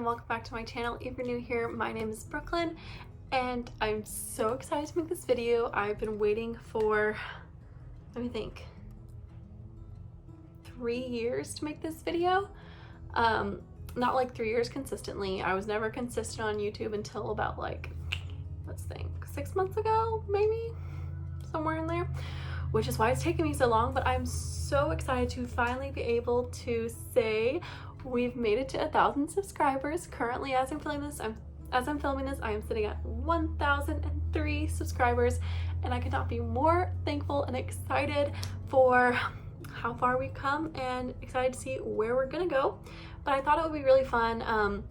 and welcome back to my channel. If you're new here, my name is Brookelynne and I'm so excited to make this video. I've been waiting for, let me think, 3 years to make this video. Not like 3 years consistently. I was never consistent on YouTube until about let's think, 6 months ago, maybe, somewhere in there, which is why it's taken me so long. But I'm so excited to finally be able to say we've made it to 1,000 subscribers. Currently, as I'm filming this, I am sitting at 1,003 subscribers, and I could not be more thankful and excited for how far we've come and excited to see where we're gonna go. But I thought it would be really fun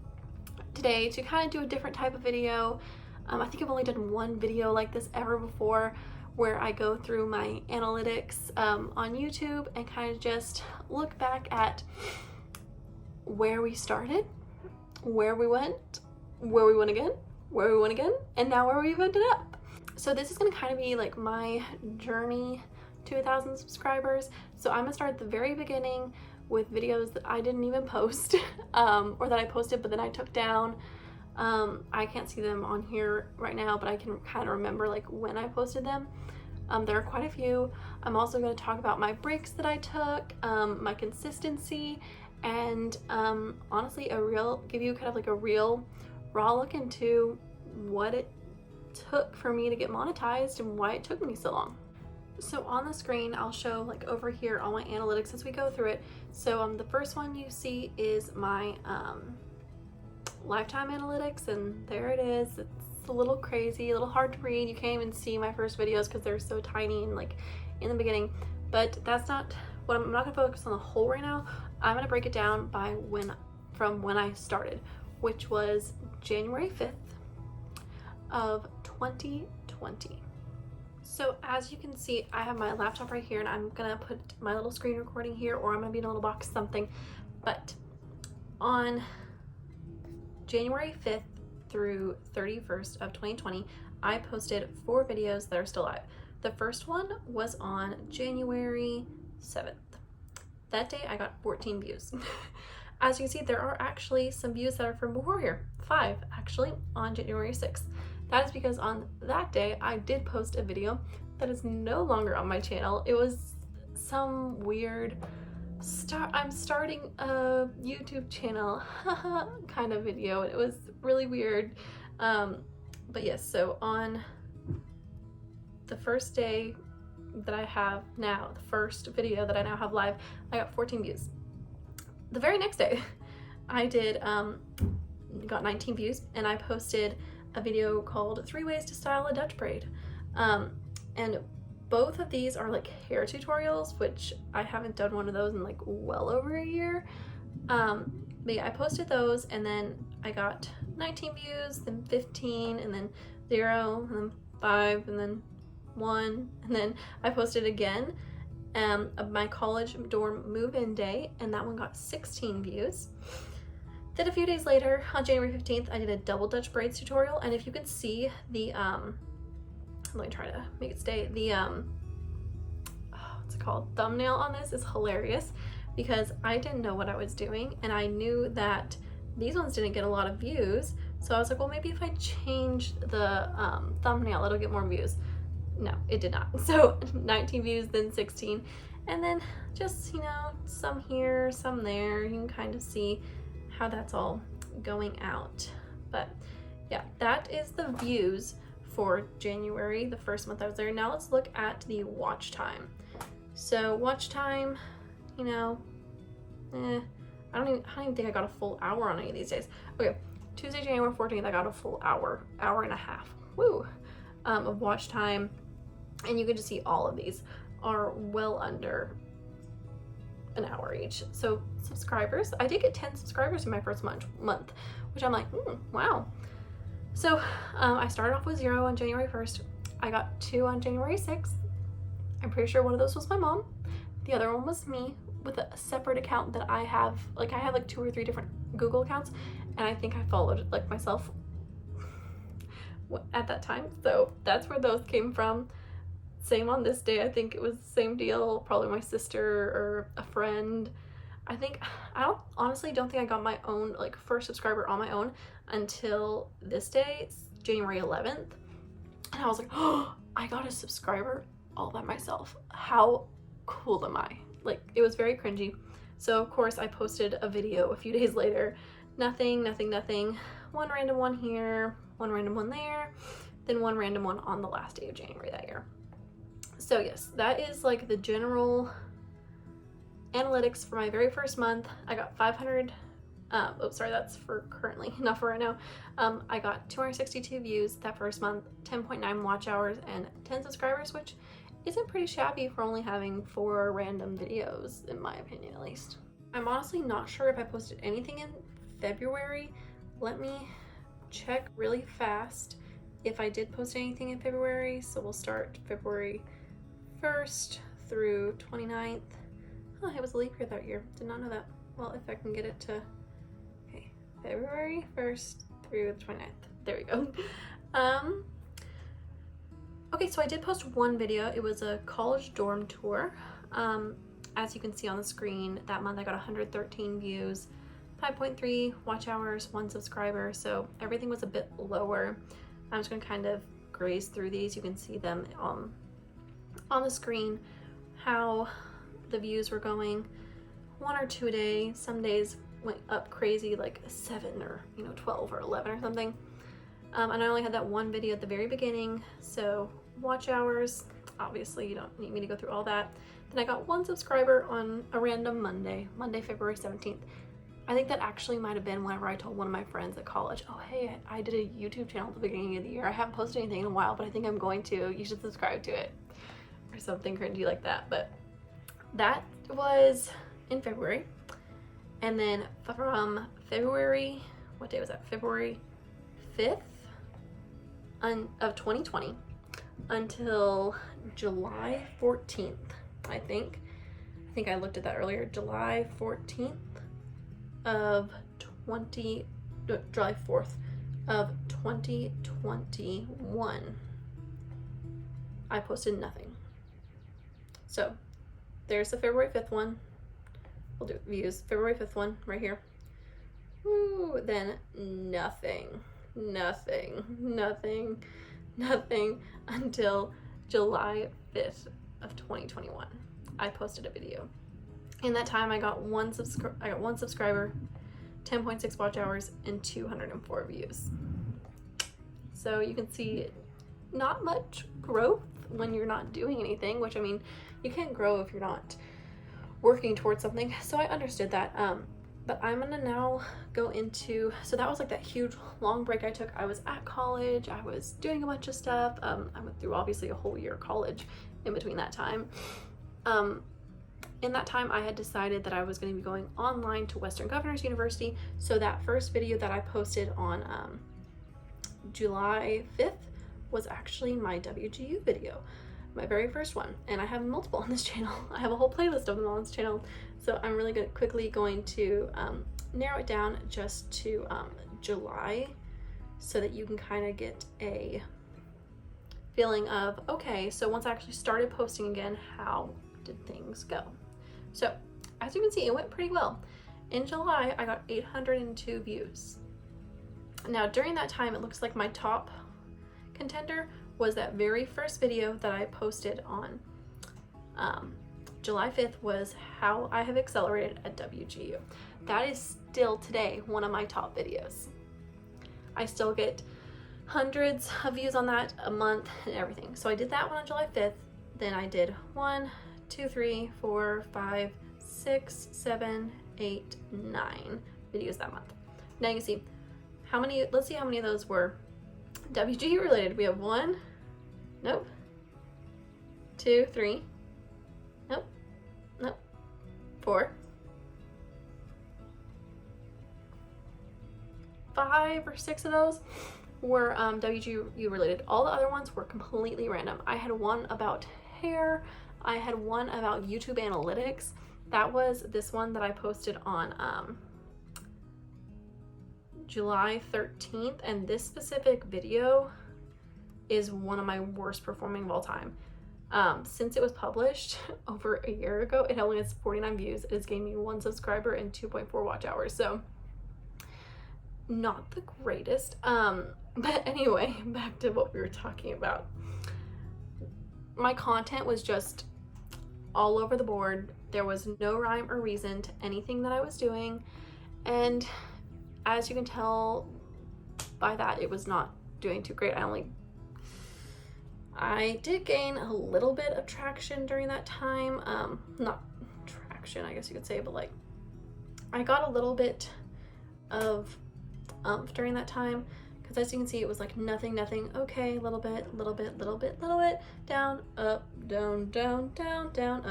today to kind of do a different type of video. I think I've only done one video like this ever before, where I go through my analytics on YouTube and kind of just look back at where we started, where we went again, where we went again, and now where we've ended up. So this is going to kind of be like my journey to 1,000 subscribers. So I'm gonna start at the very beginning with videos that I didn't even post, or that I posted but then I took down. I can't see them on here right now, but I can kind of remember like when I posted them. There are quite a few. I'm also going to talk about my breaks that I took, my consistency, and honestly give you kind of like a real raw look into what it took for me to get monetized and why it took me so long. So on the screen, I'll show like over here all my analytics as we go through it. So the first one you see is my lifetime analytics, and there it is. It's a little crazy, a little hard to read. You can't even see my first videos because they're so tiny and like in the beginning, but that's not what I'm not gonna focus on the whole right now. I'm gonna break it down by from when I started, which was January 5th of 2020. So as you can see, I have my laptop right here, and I'm gonna put my little screen recording here, or I'm gonna be in a little box something. But on January 5th through 31st of 2020, I posted 4 videos that are still live. The first one was on January 7th. That day I got 14 views. As you can see, there are actually some views that are from before here. 5 actually on January 6th. That is because on that day I did post a video that is no longer on my channel. It was some weird I'm starting a YouTube channel kind of video. It was really weird. But yes, so on the first day that I have now, the first video that I now have live, I got 14 views. The very next day I got 19 views, and I posted a video called 3 Ways to Style a Dutch Braid. And both of these are like hair tutorials, which I haven't done one of those in like well over a year. But yeah, I posted those, and then I got 19 views, then 15, and then 0, and then 5, and then 1, and then I posted again of my college dorm move-in day, and that one got 16 views. Then a few days later, on January 15th, I did a double Dutch braids tutorial, and if you can see the let me try to make it stay. The what's it called? Thumbnail on this is hilarious because I didn't know what I was doing, and I knew that these ones didn't get a lot of views. So I was like, well, maybe if I change the thumbnail, it'll get more views. No, it did not. So 19 views, then 16, and then just, you know, some here, some there. You can kind of see how that's all going out. But yeah, that is the views for January, the first month I was there. Now let's look at the watch time. So watch time, you know, I don't even think I got a full hour on any of these days. Okay, Tuesday, January 14th, I got a full hour and a half, woo, of watch time. And you can just see all of these are well under an hour each. So subscribers, I did get 10 subscribers in my first month, which I'm like, wow. So I started off with 0 on January 1st. I got 2 on January 6th. I'm pretty sure one of those was my mom. The other one was me with a separate account that I have. Like I have like 2 or 3 different Google accounts, and I think I followed like myself at that time. So that's where those came from. Same on this day. I think it was the same deal. Probably my sister or a friend. I honestly don't think I got my own like first subscriber on my own until this day, January 11th. And I was like, oh, I got a subscriber all by myself. How cool am I? Like, it was very cringy. So of course I posted a video a few days later. Nothing. One random one here, one random one there, then one random one on the last day of January that year. So yes, that is like the general analytics for my very first month. I got 500, that's for currently, not for right now. I got 262 views that first month, 10.9 watch hours, and 10 subscribers, which isn't pretty shabby for only having 4 random videos, in my opinion at least. I'm honestly not sure if I posted anything in February. Let me check really fast if I did post anything in February. So we'll start February 1st through 29th. Oh, it was a leap year that year. Did not know that. Well, if I can get it to, okay, February 1st through the 29th. There we go. Okay, so I did post one video. It was a college dorm tour. As you can see on the screen, that month I got 113 views, 5.3 watch hours, 1 subscriber, so everything was a bit lower. I'm just gonna kind of graze through these. You can see them on the screen, how the views were going, 1 or 2 a day. Some days went up crazy, like 7 or 12 or 11 or something. And I only had that one video at the very beginning, so watch hours, obviously you don't need me to go through all that. Then I got 1 subscriber on a random Monday, February 17th. I think that actually might have been whenever I told one of my friends at college, oh hey, I did a YouTube channel at the beginning of the year. I haven't posted anything in a while, but I think I'm going to. You should subscribe to it. Or something cringy like that. But that was in February. And then from February, what day was that? February 5th of 2020 until July 14th, I think I looked at that earlier, July 14th of July 4th of 2021, I posted nothing. So there's the February 5th one. We'll do views. February 5th one right here. Woo, then nothing until July 5th of 2021. I posted a video. In that time I got one subscriber, 10.6 watch hours, and 204 views. So you can see not much growth when you're not doing anything, which, I mean, you can't grow if you're not working towards something. So I understood that. But I'm gonna now go into, so that was like that huge long break I took. I was at college, I was doing a bunch of stuff. I went through obviously a whole year of college in between that time. In that time, I had decided that I was going to be going online to Western Governors University. So that first video that I posted on July 5th was actually my WGU video, my very first one. And I have multiple on this channel. I have a whole playlist of them on this channel. So I'm really quickly going to narrow it down just to July, so that you can kind of get a feeling of, okay, so once I actually started posting again, how did things go? So as you can see, it went pretty well. In July, I got 802 views. Now during that time, it looks like my top contender was that very first video that I posted on July 5th, was how I have accelerated at WGU. That is still today one of my top videos. I still get hundreds of views on that a month and everything. So I did that one on July 5th. Then I did 1, 2, 3, 4, 5, 6, 7, 8, 9 videos that month. Now you can see how many, let's see how many of those were WGU related. We have 1, nope, 2, 3, nope, 4, 5 or 6 of those were WGU related. All the other ones were completely random. I had one about hair. I had one about YouTube analytics. That was this one that I posted on July 13th, and this specific video is one of my worst performing of all time. Since it was published over a year ago, it only has 49 views. It has gained me 1 subscriber and 2.4 watch hours. So not the greatest. But anyway, back to what we were talking about. My content was just all over the board. There was no rhyme or reason to anything that I was doing. And as you can tell by that, it was not doing too great. I did gain a little bit of traction during that time. Not traction, I guess you could say, but like I got a little bit of during that time, because as you can see, it was like nothing, okay, little bit, down, up, down, down, down, down,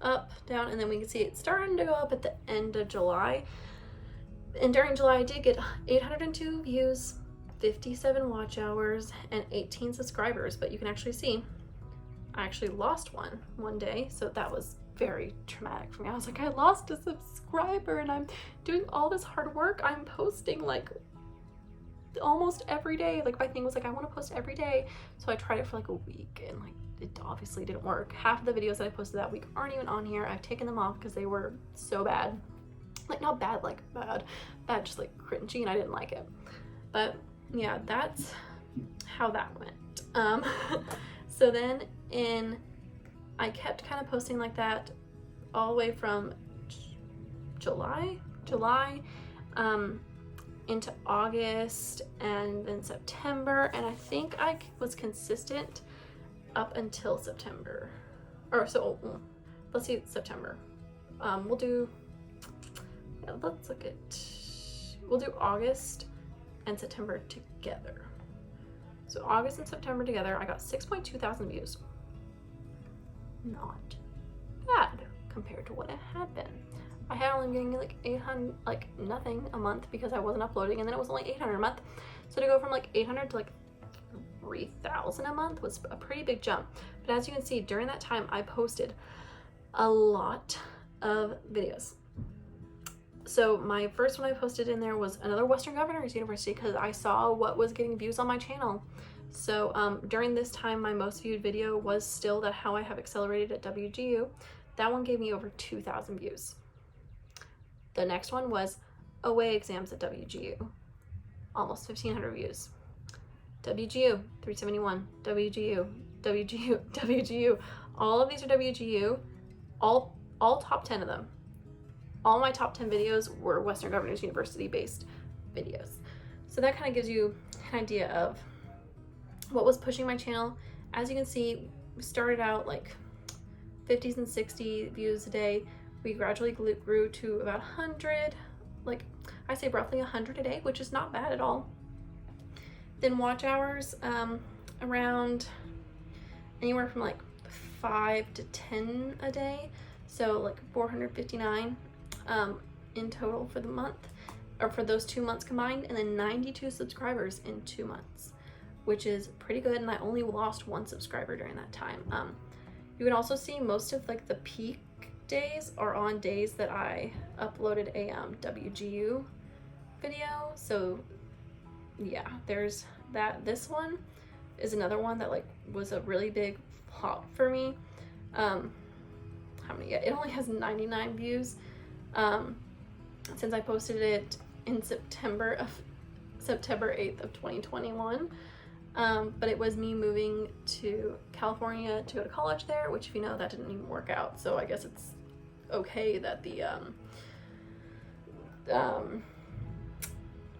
up, down, and then we can see it starting to go up at the end of July. And during July, I did get 802 views, 57 watch hours, and 18 subscribers. But you can actually see I actually lost one day, so that was very traumatic for me. I was like, I lost a subscriber and I'm doing all this hard work. I'm posting like almost every day. Like my thing was like, I want to post every day. So I tried it for like a week and like it obviously didn't work. Half of the videos that I posted that week aren't even on here. I've taken them off because they were so bad. Like not bad, like bad, just like cringy, and I didn't like it. But yeah, that's how that went. So then I kept kind of posting like that all the way from July into August and then September, and I think I was consistent up until September, or so let's see, September. We'll do August and September together. So August and September together, I got 6.2 thousand views. Not bad compared to what it had been. I had only been getting like 800, like nothing a month because I wasn't uploading, and then it was only 800 a month. So to go from like 800 to like 3,000 a month was a pretty big jump. But as you can see, during that time, I posted a lot of videos. So my first one I posted in there was another Western Governors University because I saw what was getting views on my channel. So during this time, my most viewed video was still that how I have accelerated at WGU. That one gave me over 2,000 views. The next one was OA exams at WGU, almost 1,500 views. WGU, 371, WGU. All of these are WGU, all top 10 of them. All my top 10 videos were Western Governors University based videos. So that kind of gives you an idea of what was pushing my channel. As you can see, we started out like 50s and 60 views a day. We gradually grew to about 100, like I say roughly 100 a day, which is not bad at all. Then watch hours, around anywhere from like 5 to 10 a day. So like 459 in total for the month, or for those 2 months combined, and then 92 subscribers in 2 months, which is pretty good. And I only lost 1 subscriber during that time. You can also see most of like the peak days are on days that I uploaded a WGU video. So yeah, there's that. This one is another one that like was a really big pop for me. How many? Yeah, it only has 99 views. Since I posted it in September 8th of 2021. But it was me moving to California to go to college there, which if you know, that didn't even work out. So I guess it's okay that the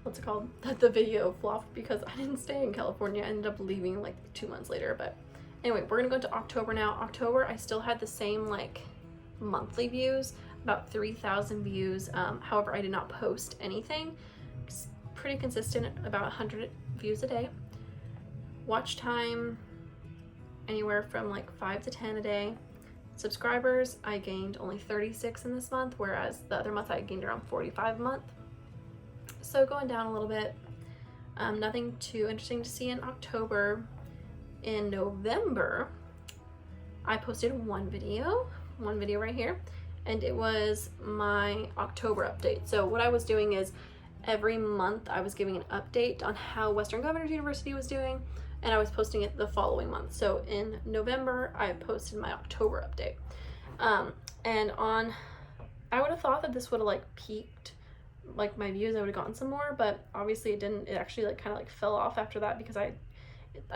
what's it called? That the video flopped because I didn't stay in California. I ended up leaving like 2 months later. But anyway, we're gonna go into October now. October, I still had the same like monthly views, about 3,000 views. However, I did not post anything. It's pretty consistent, about 100 views a day. Watch time, anywhere from like 5 to 10 a day. Subscribers, I gained only 36 in this month, whereas the other month I gained around 45 a month. So going down a little bit. Nothing too interesting to see in October. In November, I posted one video right here, and it was my October update. So what I was doing is every month I was giving an update on how Western Governors University was doing. and I was posting it the following month. So in November, I posted my October update. And I would have thought that this would have like peaked, like my views, I would have gotten some more, but obviously it didn't. It actually like kind of like fell off after that, because I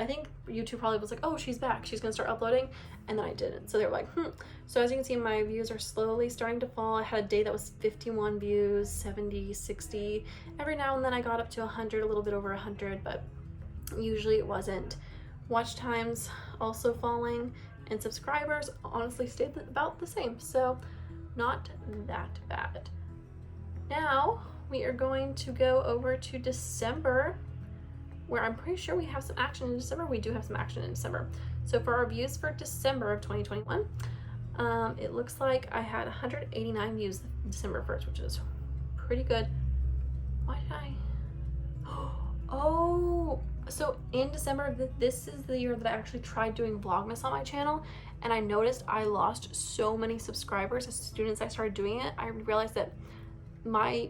think YouTube probably was like, oh, she's back, she's gonna start uploading, and then I didn't. So they were like, So as you can see, my views are slowly starting to fall. I had a day that was 51 views, 70, 60. Every now and then I got up to 100, a little bit over 100, but usually it wasn't. Watch times also falling, and subscribers honestly stayed about the same, so not that bad. Now we are going to go over to December, where I'm pretty sure we have some action in December. We do have some action in December. So for our views for December of 2021, it looks like I had 189 views December 1st, which is pretty good. Why did I? Oh, so in December, this is the year that I actually tried doing Vlogmas on my channel, and I noticed I lost so many subscribers as soon as I started doing it. I realized that my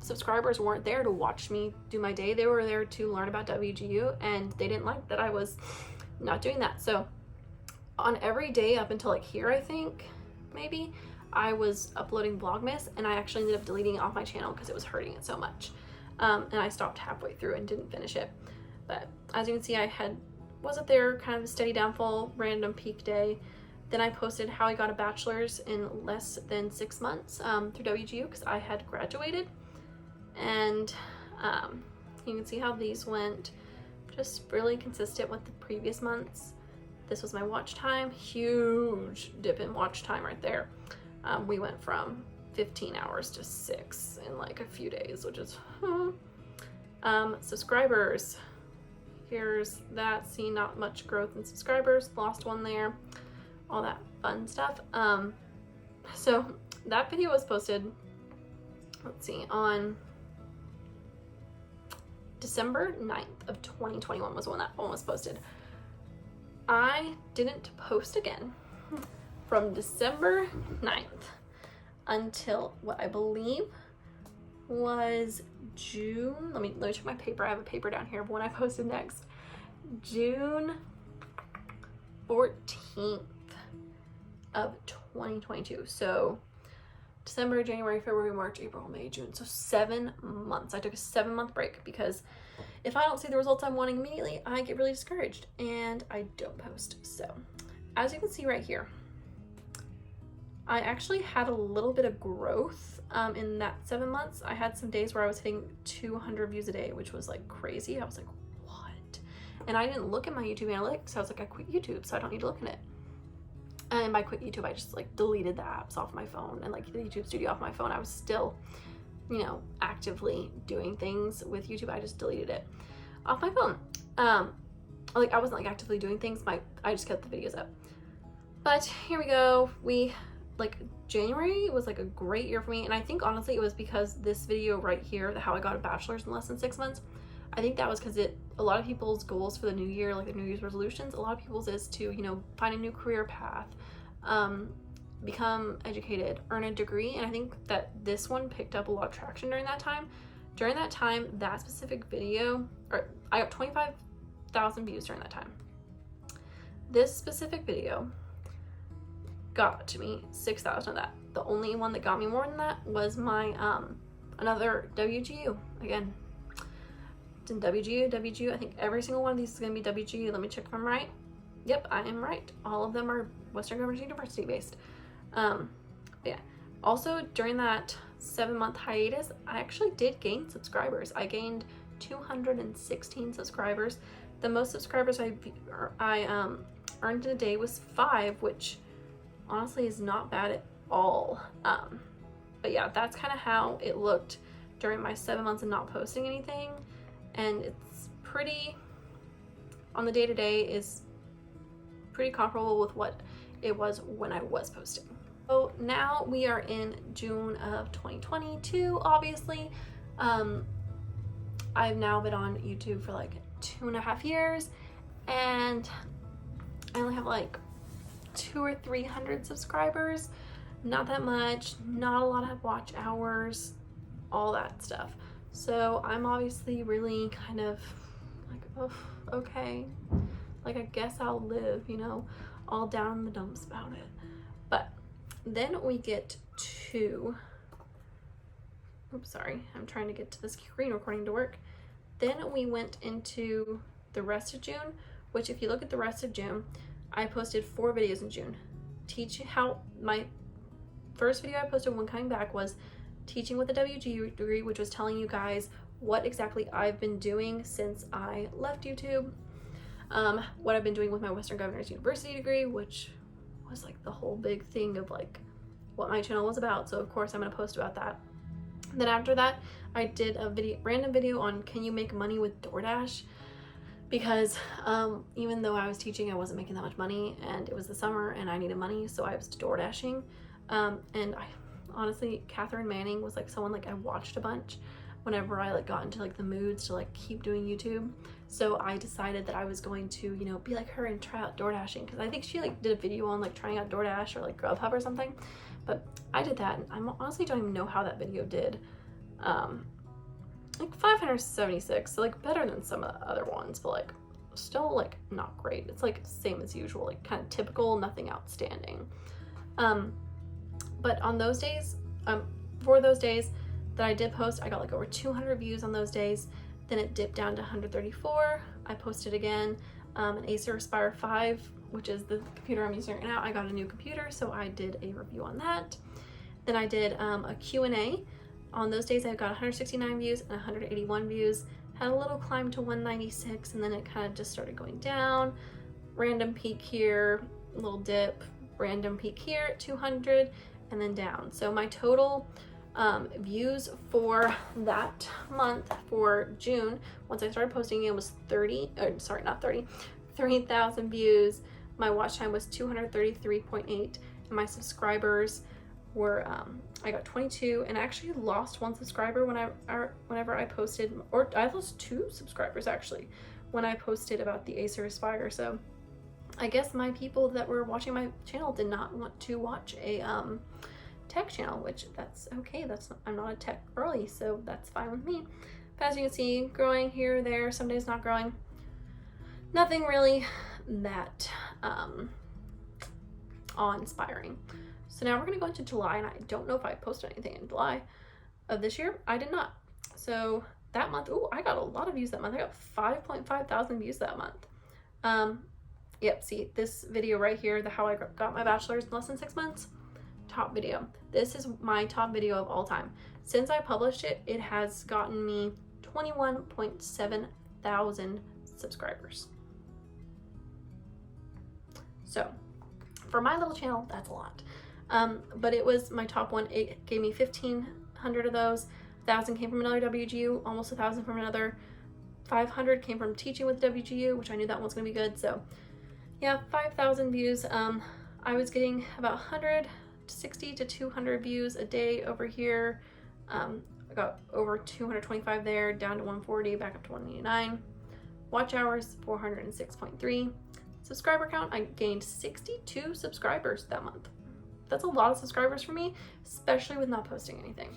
subscribers weren't there to watch me do my day. They were there to learn about WGU, and they didn't like that I was not doing that. So on every day up until like here, I think maybe, I was uploading Vlogmas, and I actually ended up deleting it off my channel because it was hurting it so much. And I stopped halfway through and didn't finish it. But as you can see, wasn't there, kind of a steady downfall, random peak day. Then I posted how I got a bachelor's in less than 6 months through WGU, because I had graduated. And you can see how these went, just really consistent with the previous months. This was my watch time, huge dip in watch time right there. We went from 15 hours to 6 in like a few days, which is subscribers. Here's that. See, not much growth in subscribers, lost one there, all that fun stuff. So that video was posted, let's see, on December 9th of 2021 was when that one was posted. I didn't post again from December 9th until what I believe was June. Let me check my paper. I have a paper down here, but when I posted next, June 14th of 2022. So December, January, February, March, April, May, June. So 7 months. I took a 7-month break, because if I don't see the results I'm wanting immediately, I get really discouraged and I don't post. So as you can see right here, I actually had a little bit of growth in that 7 months. I had some days where I was hitting 200 views a day, which was like crazy. I was like, what? And I didn't look at my YouTube analytics. I was like, I quit YouTube, so I don't need to look at it. And by quit YouTube, I just like deleted the apps off my phone and like the YouTube Studio off my phone. I was still, you know, actively doing things with YouTube. I just deleted it off my phone. Like I wasn't like actively doing things. I just kept the videos up. But here we go. January was like a great year for me, and I think honestly it was because this video right here, how I got a bachelor's in less than 6 months, I think that was because a lot of people's goals for the new year, like the New Year's resolutions, a lot of people's is to, you know, find a new career path, become educated, earn a degree, and I think that this one picked up a lot of traction during that time. During that time, that specific video, I got 25,000 views during that time. This specific video got to me 6,000 of that. The only one that got me more than that was my another WGU. Again, it's in WGU. I think every single one of these is going to be WGU. Let me check if I'm right. Yep, I am right. All of them are Western Governors University based. Yeah. Also, during that 7-month hiatus, I actually did gain subscribers. I gained 216 subscribers. The most subscribers I earned in a day was 5, which honestly is not bad at all. But yeah, that's kind of how it looked during my 7 months of not posting anything, and it's pretty, on the day-to-day, is pretty comparable with what it was when I was posting. So now we are in June of 2022, obviously. I've now been on YouTube for like 2.5 years, and I only have like 200 or 300 subscribers. Not that much, not a lot of watch hours, all that stuff. So I'm obviously really kind of like, oh, okay, like I guess I'll live, you know, all down in the dumps about it. But then we get to, oops, sorry, I'm trying to get to this screen recording to work. Then we went into the rest of June, which if you look at the rest of June, I posted 4 videos in June. My first video I posted when coming back was teaching with a WG degree, which was telling you guys what exactly I've been doing since I left YouTube. What I've been doing with my Western Governors University degree, which was like the whole big thing of like what my channel was about. So of course I'm gonna post about that. Then after that, I did a random video on can you make money with DoorDash, because even though I was teaching, I wasn't making that much money, and it was the summer and I needed money, so I was DoorDashing. And I honestly, Catherine Manning was like someone like I watched a bunch whenever I like got into like the moods to like keep doing YouTube. So I decided that I was going to, you know, be like her and try out DoorDashing, because I think she like did a video on like trying out DoorDash or like Grubhub or something. But I did that, and I honestly don't even know how that video did. Like 576, so like better than some of the other ones, but like still like not great. It's like same as usual, like kind of typical, nothing outstanding. But on those days, for those days that I did post, I got like over 200 views on those days. Then it dipped down to 134. I posted again an Acer Aspire 5, which is the computer I'm using right now. I got a new computer, so I did a review on that. Then I did a Q&A. On those days, I got 169 views and 181 views. Had a little climb to 196, and then it kind of just started going down. Random peak here, little dip, random peak here at 200, and then down. So my total views for that month, for June, once I started posting it, was 3,000 views. My watch time was 233.8, and my subscribers were I got 22, and I actually lost 1 subscriber whenever I posted, or I lost 2 subscribers actually when I posted about the Acer Aspire. So I guess my people that were watching my channel did not want to watch a tech channel, which that's okay. I'm not a tech girly, so that's fine with me. But as you can see, growing here or there, some days not growing. Nothing really that awe-inspiring. So now we're gonna go into July, and I don't know if I posted anything in July of this year. I did not. So that month, ooh, I got a lot of views that month. I got 5.5 thousand views that month. Yep, see this video right here, the how I got my bachelor's in less than 6 months, top video. This is my top video of all time. Since I published it, it has gotten me 21.7 thousand subscribers. So for my little channel, that's a lot. But it was my top one. It gave me 1,500 of those. 1,000 came from another WGU, almost 1,000 from another. 500 came from teaching with WGU, which I knew that one's gonna be good. So yeah, 5,000 views. I was getting about 160 to 200 views a day over here. I got over 225 there, down to 140, back up to 189. Watch hours, 406.3. Subscriber count, I gained 62 subscribers that month. That's a lot of subscribers for me, especially with not posting anything.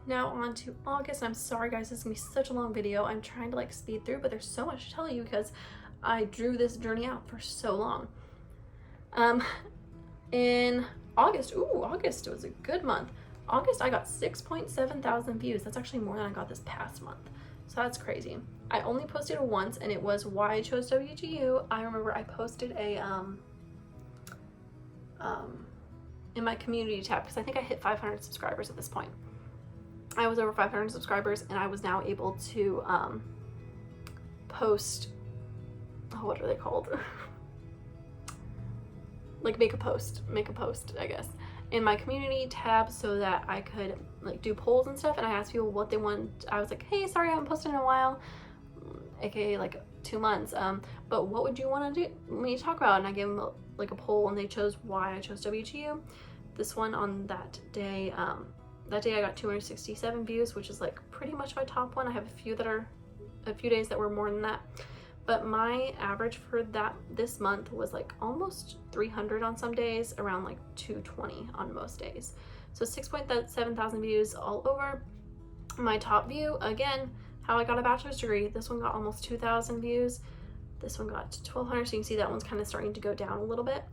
Now on to August. I'm sorry guys, this is gonna be such a long video. I'm trying to like speed through, but there's so much to tell you because I drew this journey out for so long. In August, August was a good month. August, I got 6.7 thousand views. That's actually more than I got this past month. So that's crazy. I only posted it once, and it was why I chose WGU. I remember I posted a, in my community tab, because I think I hit 500 subscribers at this point. I was over 500 subscribers, and I was now able to post, oh, what are they called? Like make a post, I guess, in my community tab, so that I could like do polls and stuff, and I asked people what they want. I was like, hey, sorry I haven't posted in a while, aka like 2 months, but what would you want to do me to talk about? And I gave them like a poll, and they chose why I chose WGU. This one on that day, I got 267 views, which is like pretty much my top one. I have a few days that were more than that, but my average for this month was like almost 300 on some days, around like 220 on most days. So 6.7 thousand views all over. My top view, again, How I Got a Bachelor's Degree. This one got almost 2,000 views. This one got 1,200, so you can see that one's kind of starting to go down a little bit.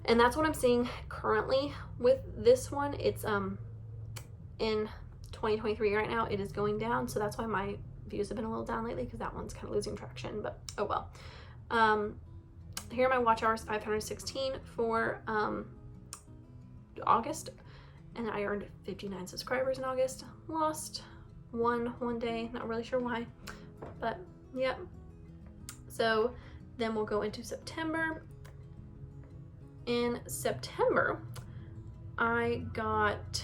And that's what I'm seeing currently with this one. It's in 2023 right now, it is going down, so that's why my views have been a little down lately, because that one's kind of losing traction, but oh well. Here are my watch hours, 516 for August, and I earned 59 subscribers in August. Lost one day, not really sure why, but yep. So then we'll go into September. In September, I got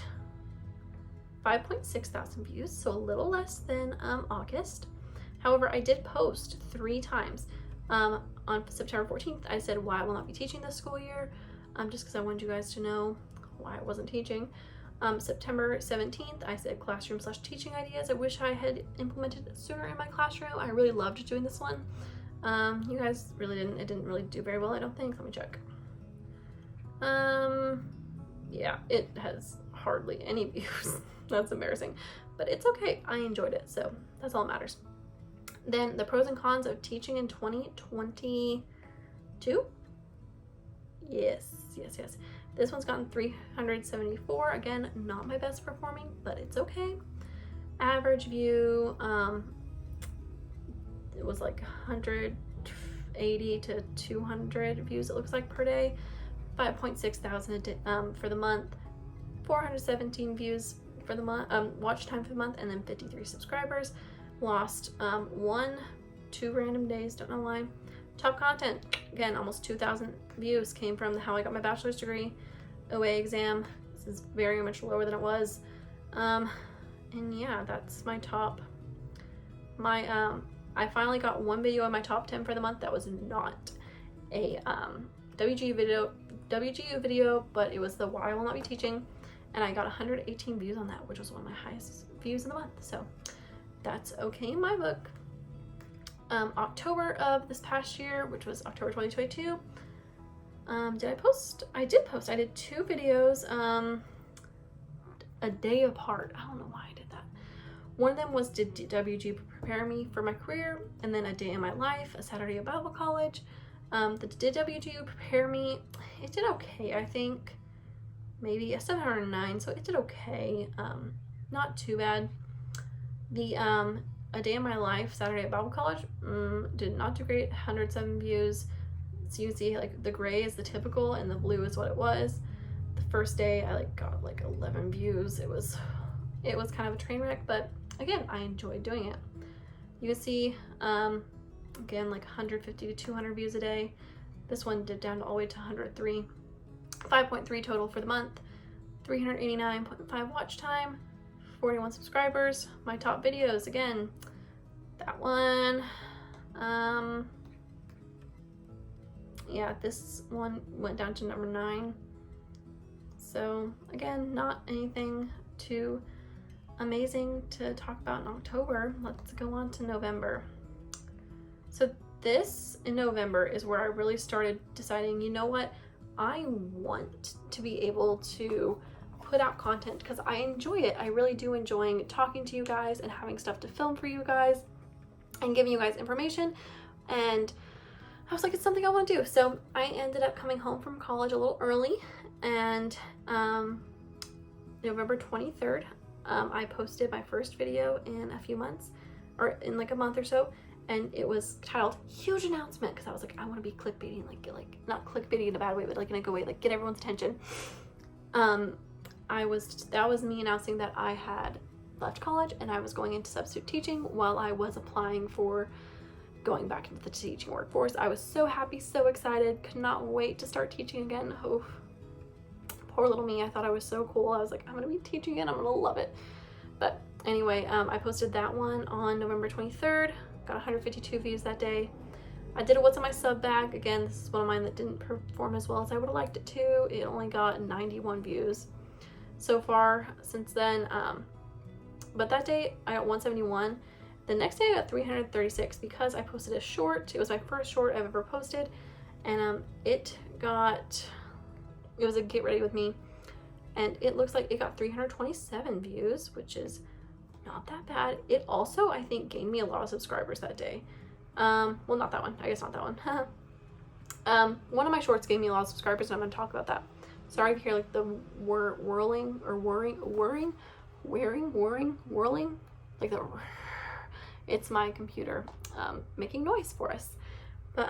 5.6 thousand views, so a little less than August. However, I did post 3 times. On September 14th, I said why I will not be teaching this school year, just because I wanted you guys to know why I wasn't teaching. September 17th, I said classroom/teaching ideas I wish I had implemented sooner in my classroom. I really loved doing this one. You guys really didn't. It didn't really do very well, I don't think. Let me check. Yeah, it has hardly any views. That's embarrassing, but it's okay. I enjoyed it, so that's all that matters. Then the pros and cons of teaching in 2022. Yes. This one's gotten 374. Again, not my best performing, but it's okay. Average view, it was like 180 to 200 views, it looks like, per day. 5.6 thousand for the month. 417 views for the month, watch time for the month, and then 53 subscribers. Lost 2 random days, don't know why. Top content, again, almost 2,000 views came from the How I Got My Bachelor's Degree OA exam. This is very much lower than it was. And yeah, that's my top. I finally got one video in my top 10 for the month that was not a WGU video, but it was the Why I Will Not Be Teaching, and I got 118 views on that, which was one of my highest views in the month, so that's okay in my book. October of this past year, which was October 2022, did I post? I did post. I did 2 videos a day apart. I don't know why I did that. One of them was did WG prepare me for my career, and then a day in my life, a Saturday at Bible college. Did WGU prepare me? It did okay, I think. Maybe a 709, so it did okay. Not too bad. The A Day in My Life, Saturday at Bible college, did not do great. 107 views. So you can see, like, the gray is the typical and the blue is what it was. The first day I got 11 views. It was kind of a train wreck, but again, I enjoyed doing it. You can see again, 150 to 200 views a day. This one dipped down all the way to 103. 5.3 total for the month. 389.5 watch time. 41 subscribers. My top videos, again, that one. Yeah, this one went down to number 9. So again, not anything too amazing to talk about in October. Let's go on to November. So this in November is where I really started deciding, you know what, I want to be able to put out content because I enjoy it. I really do enjoy talking to you guys and having stuff to film for you guys and giving you guys information. And I was like, it's something I want to do. So I ended up coming home from college a little early, and November 23rd, I posted my first video in a few months, or in a month or so. And it was titled Huge Announcement, because I was like, I want to be clickbaiting, like not clickbaiting in a bad way, but in a good way, get everyone's attention. That was me announcing that I had left college and I was going into substitute teaching while I was applying for going back into the teaching workforce. I was so happy, so excited, could not wait to start teaching again. Oh, poor little me. I thought I was so cool. I was like, I'm gonna be teaching again, I'm gonna love it. But anyway, I posted that one on November 23rd. Got 152 views that day. I did a What's in My Sub bag. Again, this is one of mine that didn't perform as well as I would have liked it to. It only got 91 views so far since then. But that day I got 171. The next day I got 336 because I posted a short. It was my first short I've ever posted, and it was a Get Ready With Me, and it looks like it got 327 views, which is not that bad. It also, I think, gained me a lot of subscribers that day. Well, not that one. I guess not that one. One of my shorts gave me a lot of subscribers, and I'm going to talk about that. Sorry if you hear like the whirling, like the. It's my computer making noise for us. But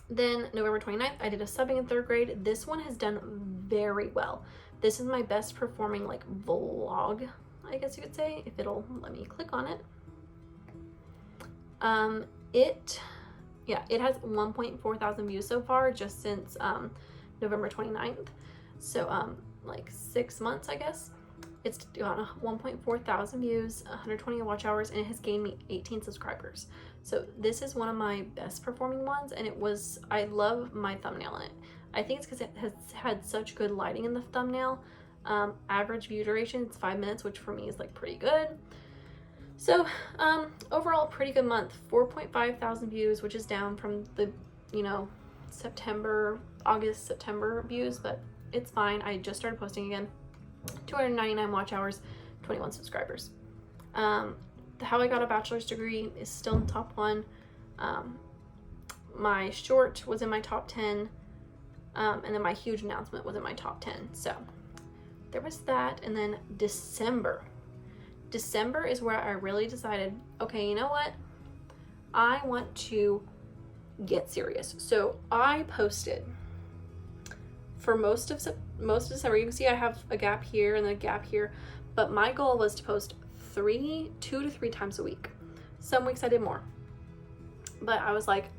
then November 29th, I did a subbing in 3rd grade. This one has done very well. This is my best performing like vlog, I guess you could say, if it'll let me click on it. It has 1.4 thousand views so far, just since November 29th. So like 6 months, I guess. It's got 1.4 thousand views, 120 watch hours, and it has gained me 18 subscribers. So this is one of my best performing ones, and I love my thumbnail in it. I think it's because it has had such good lighting in the thumbnail. Average view duration is 5 minutes, which for me is like pretty good. So overall, pretty good month. 4.5 thousand views, which is down from the, August, September views, but it's fine. I just started posting again. 299 watch hours, 21 subscribers. How I got a bachelor's degree is still in top 1. My short was in my top 10, and then my huge announcement was in my top 10. So there was that. And then December is where I really decided, okay, you know what? I want to get serious. So I posted for most of December. You can see I have a gap here and a gap here, but my goal was to post 2 to 3 times a week. Some weeks I did more, but I was like,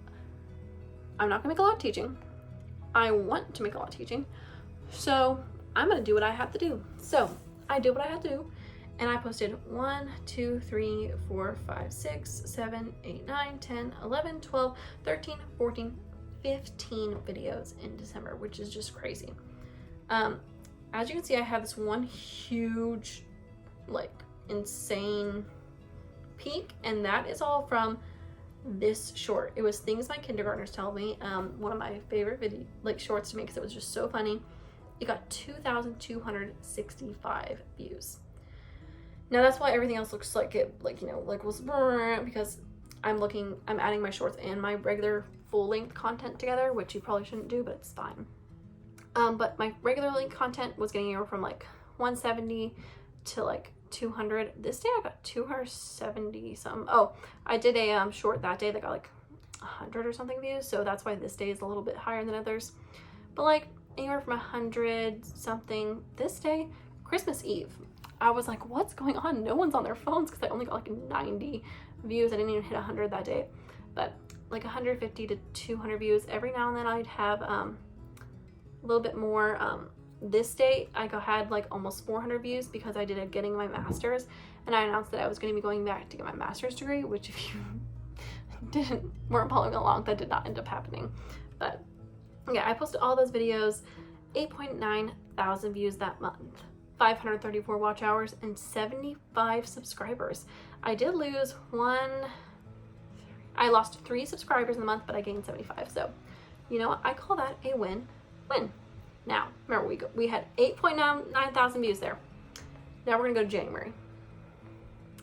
I'm not gonna make a lot of teaching. I want to make a lot of teaching, so I'm gonna do what I have to do. So I did what I had to do, and I posted 1, 2, 3, 4, 5, 6, 7, 8, 9, 10, 11, 12, 13, 14, 15 videos in December, which is just crazy. As you can see, I have this one huge, like, insane peak, and that is all from this short. It was Things My Kindergartners Tell Me, one of my favorite shorts to make, because it was just so funny. It got 2,265 views. Now that's why everything else looks like it, was, because I'm adding my shorts and my regular full-length content together, which you probably shouldn't do, but it's fine. But my regular length content was getting anywhere from like 170 to like 200. This day I got 270 some. Oh, I did a short that day that got like 100 or something views, so that's why this day is a little bit higher than others. But like anywhere from 100 something this day. Christmas Eve, I was like, what's going on? No one's on their phones, because I only got like 90 views. I didn't even hit 100 that day, but like 150 to 200 views. Every now and then I'd have a little bit more. This day I had like almost 400 views because I did a getting my master's, and I announced that I was going to be going back to get my master's degree, which if you weren't following along, that did not end up happening. But yeah, I posted all those videos. 8.9 thousand views that month, 534 watch hours, and 75 subscribers. I did lose I lost 3 subscribers in the month, but I gained 75. So, you know what? I call that a win-win. Now, remember, we had 8.9 thousand views there. Now we're gonna go to January,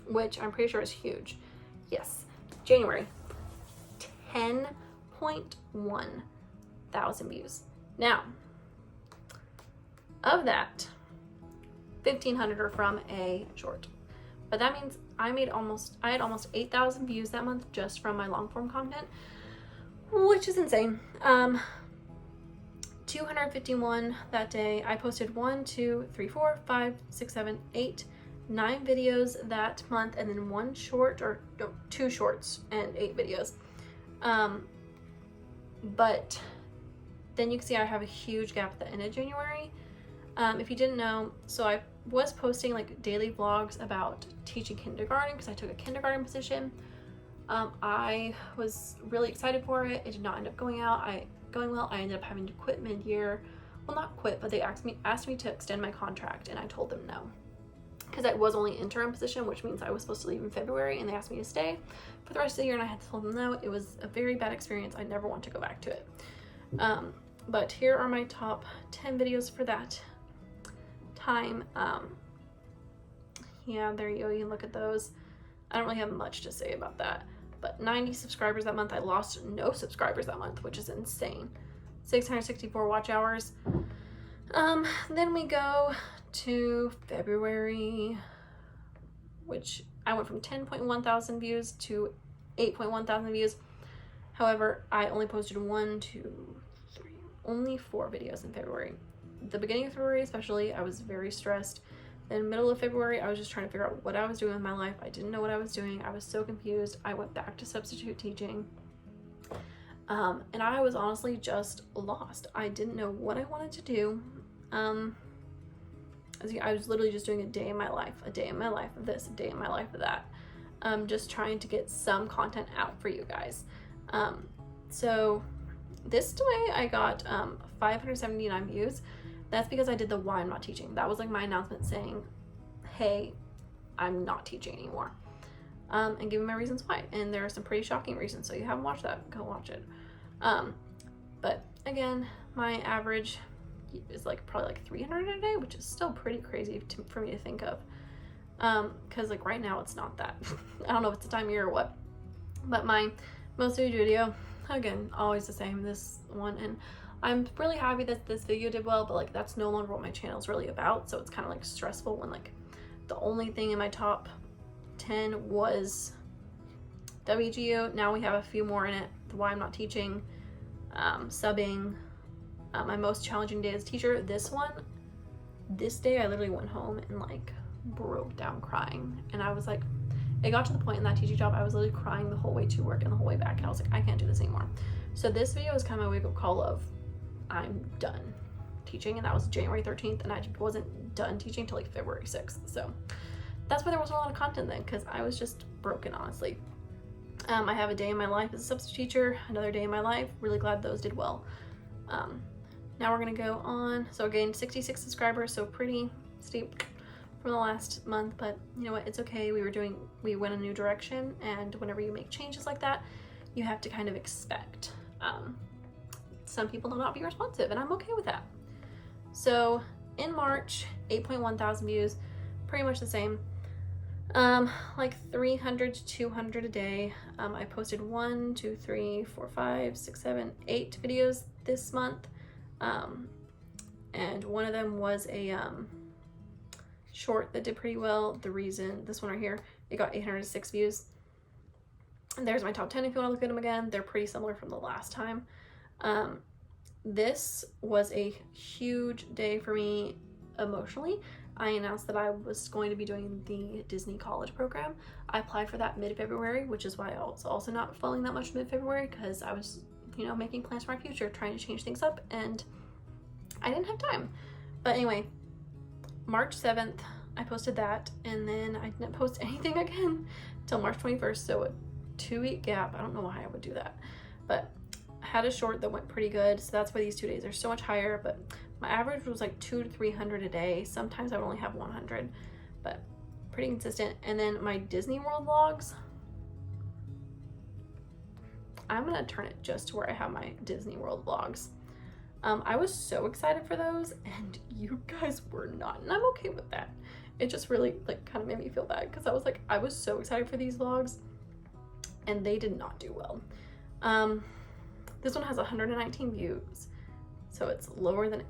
which I'm pretty sure is huge. Yes, January, 10.1 thousand views. Now, of that, 1,500 are from a short. But that means I had almost 8,000 views that month just from my long form content, which is insane. 251 that day. I posted 1, 2, 3, 4, 5, 6, 7, 8, 9 videos that month, and then 2 shorts and 8 videos. But then you can see I have a huge gap at the end of January. If you didn't know, so I was posting like daily vlogs about teaching kindergarten because I took a kindergarten position. I was really excited for it. It did not end up going well. I ended up having to quit mid-year. Well, not quit, but they asked me to extend my contract, and I told them no, because I was only interim position, which means I was supposed to leave in February, and they asked me to stay for the rest of the year, and I had to tell them no. It was a very bad experience. I never want to go back to it. But here are my top 10 videos for that time. yeah, there you go. You can look at those. I don't really have much to say about that. But 90 subscribers that month. I lost no subscribers that month, which is insane. 664 watch hours. Then we go to February, which I went from 10.1 thousand views to 8.1 thousand views. However, I only posted only 4 videos in February. The beginning of February especially, I was very stressed. Then middle of February, I was just trying to figure out what I was doing with my life. I didn't know what I was doing. I was so confused. I went back to substitute teaching. And I was honestly just lost. I didn't know what I wanted to do. I was literally just doing a day in my life of this, a day in my life of that. Just trying to get some content out for you guys. So this way I got 579 views. That's because I did the why I'm not teaching. That was like my announcement saying, hey, I'm not teaching anymore. And giving my reasons why. And there are some pretty shocking reasons. So if you haven't watched that, go watch it. But again, my average is like probably like 300 a day, which is still pretty crazy for me to think of. Cause like right now it's not that. I don't know if it's the time of year or what, but my most viewed video, again, always the same, this one. And I'm really happy that this video did well, but like that's no longer what my channel is really about. So it's kind of like stressful when like the only thing in my top 10 was WGU. Now we have a few more in it. Why I'm not teaching, subbing, my most challenging day as a teacher. This day I literally went home and like broke down crying. And I was like, it got to the point in that teaching job, I was literally crying the whole way to work and the whole way back. And I was like, I can't do this anymore. So this video was kind of my wake up call of I'm done teaching. And that was January 13th. And I wasn't done teaching until like February 6th. So that's why there wasn't a lot of content then, because I was just broken, honestly. I have a day in my life as a substitute teacher, another day in my life. Really glad those did well. Now we're gonna go on. So again, 66 subscribers, so pretty steep from the last month, but you know what, it's okay. We went a new direction, and whenever you make changes like that, you have to kind of expect some people to not be responsive, and I'm okay with that. So in March, 8.1 thousand views, pretty much the same. Like 300 to 200 a day. I posted 1, 2, 3, 4, 5, 6, 7, 8 videos this month. And one of them was a short that did pretty well. This one right here, it got 806 views. And there's my top 10 if you want to look at them again. They're pretty similar from the last time. This was a huge day for me emotionally. I announced that I was going to be doing the Disney college program. I applied for that mid-February, which is why I was also not following that much mid-February, because I was, you know, making plans for my future, trying to change things up, and I didn't have time. But anyway, March 7th, I posted that, and then I didn't post anything again until March 21st, so a 2-week gap. I don't know why I would do that, but I had a short that went pretty good, so that's why these 2 days are so much higher. But my average was like 200 to 300 a day. Sometimes I would only have 100, but pretty consistent. And then my Disney World vlogs, I'm gonna turn it just to where I have my Disney World vlogs. I was so excited for those, and you guys were not, and I'm okay with that. It just really like kind of made me feel bad, because I was so excited for these vlogs, and they did not do well. This one has 119 views, so it's lower than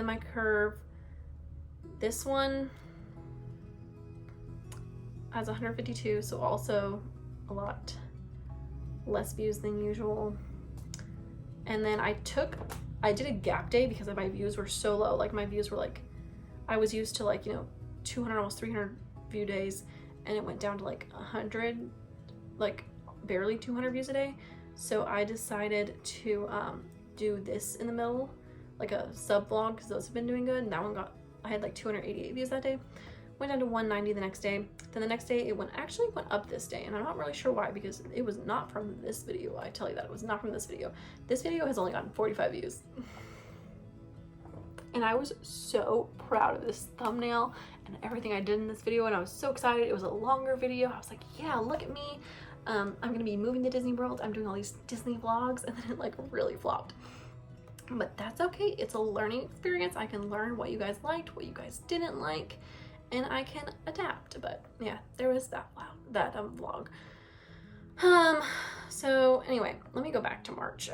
my curve. This one has 152, so also a lot less views than usual. And then I did a gap day because my views were so low. Like my views were like, I was used to like, you know, 200, almost 300 view days, and it went down to like 100, like barely 200 views a day. So I decided to do this in the middle, like a sub vlog, because those have been doing good. And that one I had like 288 views that day. Went down to 190 the next day. Then the next day it actually went up this day, and I'm not really sure why, because it was not from this video. I tell you that, it was not from this video. This video has only gotten 45 views. And I was so proud of this thumbnail and everything I did in this video, and I was so excited. It was a longer video. I was like, yeah, look at me. I'm gonna be moving to Disney World. I'm doing all these Disney vlogs, and then it like really flopped. But that's okay. It's a learning experience. I can learn what you guys liked, what you guys didn't like, and I can adapt. But yeah, there was that vlog. So anyway, let me go back to March,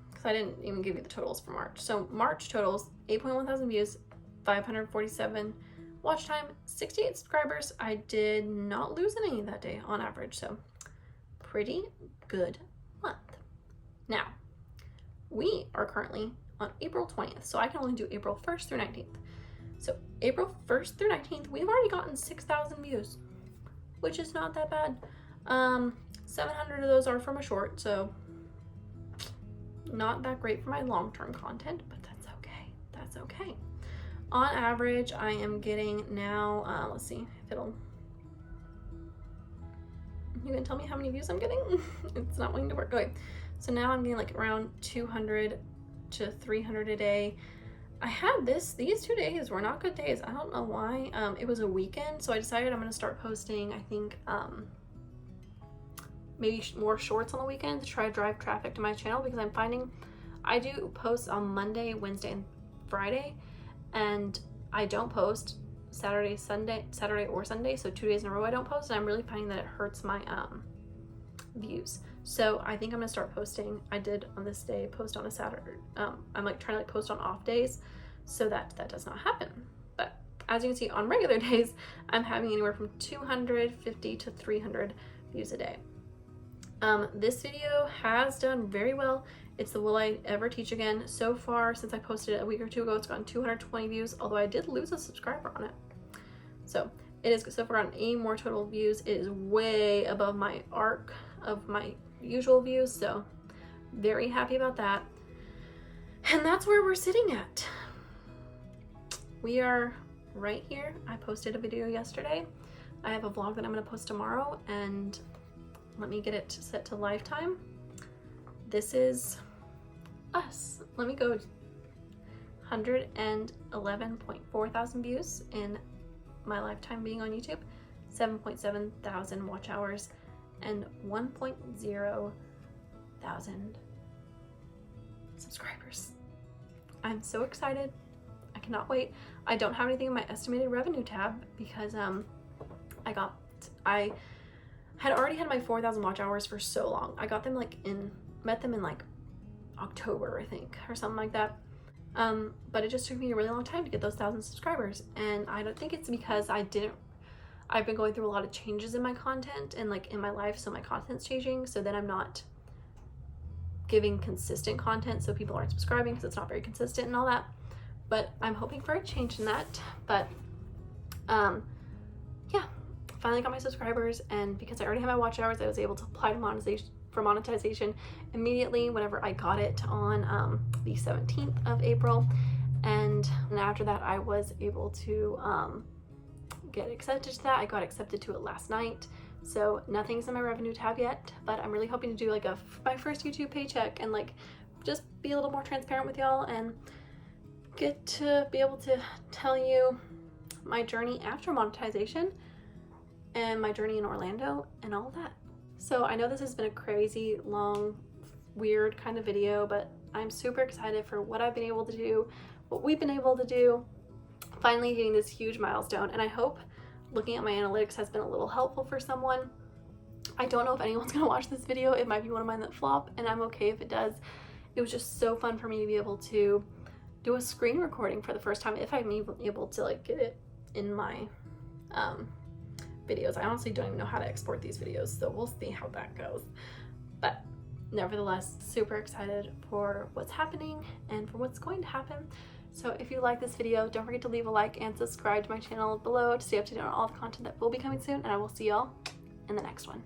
because I didn't even give you the totals for March. So March totals, 8.1 thousand views, 547 watch time, 68 subscribers. I did not lose any that day on average, so pretty good month. Now, we are currently on April 20th, so I can only do April 1st through 19th. So April 1st through 19th, we've already gotten 6,000 views, which is not that bad. 700 of those are from a short, so not that great for my long-term content, but that's okay. That's okay. On average, I am getting now, let's see if it'll, you can tell me how many views I'm getting? It's not wanting to work. Okay, so now I'm getting like around 200 to 300 a day. I had these 2 days were not good days. I don't know why. It was a weekend, so I decided I'm gonna start posting, I think, maybe more shorts on the weekend to try to drive traffic to my channel, because I'm finding I do posts on Monday, Wednesday, and Friday, and I don't post Saturday or Sunday, so 2 days in a row I don't post, and I'm really finding that it hurts my views. So I think I'm gonna start posting. I did on this day post on a Saturday. I'm like trying to like post on off days so that does not happen. But as you can see, on regular days, I'm having anywhere from 250 to 300 views a day. This video has done very well. It's the Will I Ever Teach Again. So far, since I posted it a week or two ago, it's gotten 220 views, although I did lose a subscriber on it. So it is so far on 8 more total views. It is way above my arc of my usual views, so very happy about that. And that's where we're sitting at. We are right here. I posted a video yesterday. I have a vlog that I'm going to post tomorrow, and let me get it set to lifetime. This is us. Let me go. 111.4 thousand views in my lifetime being on YouTube, 7.7 thousand watch hours, and 1.0 thousand subscribers. I'm so excited. I cannot wait. I don't have anything in my estimated revenue tab because I had already had my 4,000 watch hours for so long. I got them met them in like October, I think, or something like that. But it just took me a really long time to get those 1,000 subscribers, and I don't think it's because I've been going through a lot of changes in my content and like in my life, so my content's changing, so then I'm not giving consistent content, so people aren't subscribing because it's not very consistent and all that. But I'm hoping for a change in that. But yeah, finally got my subscribers, and because I already had my watch hours, I was able to apply to monetization immediately whenever I got it on the 17th of April, and after that I was able to get accepted to that. I got accepted to it last night, so nothing's in my revenue tab yet, but I'm really hoping to do like my first YouTube paycheck and like just be a little more transparent with y'all and get to be able to tell you my journey after monetization and my journey in Orlando and all that. So I know this has been a crazy, long, weird kind of video, but I'm super excited for what I've been able to do, what we've been able to do, finally hitting this huge milestone. And I hope looking at my analytics has been a little helpful for someone. I don't know if anyone's gonna watch this video. It might be one of mine that flop, and I'm okay if it does. It was just so fun for me to be able to do a screen recording for the first time, if I'm even able to like get it in my videos. I honestly don't even know how to export these videos, so we'll see how that goes. But nevertheless, super excited for what's happening and for what's going to happen. So if you like this video, don't forget to leave a like and subscribe to my channel below to stay up to date on all the content that will be coming soon, and I will see y'all in the next one.